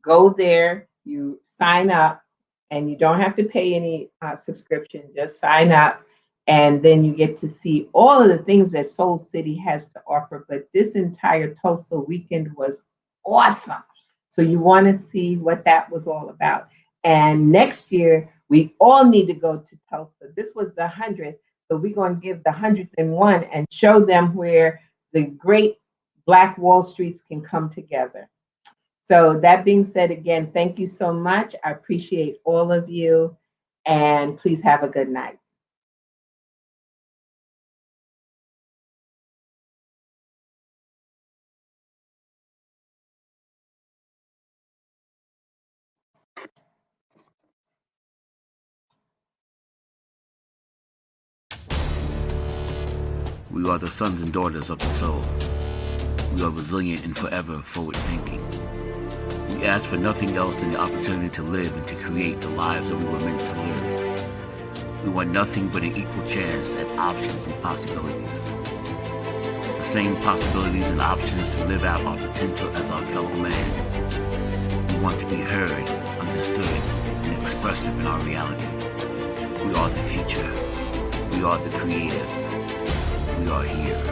S3: Go there, you sign up, and you don't have to pay any subscription. Just sign up, and then you get to see all of the things that Soul City has to offer. But this entire Tulsa weekend was awesome. So you want to see what that was all about. And next year, we all need to go to Tulsa. This was the 100th. So we're going to give the 101 and show them where the great Black Wall Streets can come together. So that being said, again, thank you so much. I appreciate all of you. And please have a good night.
S1: We are the sons and daughters of the soul. We are resilient and forever forward thinking. We ask for nothing else than the opportunity to live and to create the lives that we were meant to live. We want nothing but an equal chance at options and possibilities. The same possibilities and options to live out our potential as our fellow man. We want to be heard, understood, and expressive in our reality. We are the future. We are the creative. We are here.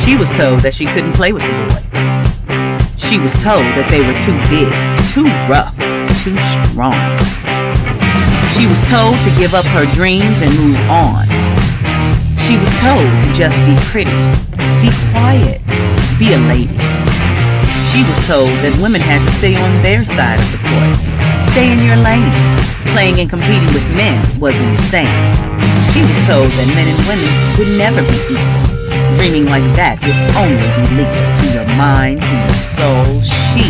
S2: She was told that she couldn't play with the boys. She was told that they were too big, too rough, too strong. She was told to give up her dreams and move on. She was told to just be pretty, be quiet, be a lady. She was told that women had to stay on their side of the court, stay in your lane. Playing and competing with men was insane. She was told that men and women would never be equal. Dreaming like that would only be lethal to your mind, to your soul. She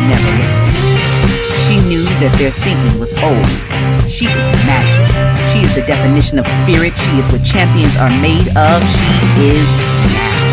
S2: never listened. She knew that their thinking was old. She is magic. She is the definition of spirit. She is what champions are made of. She is now.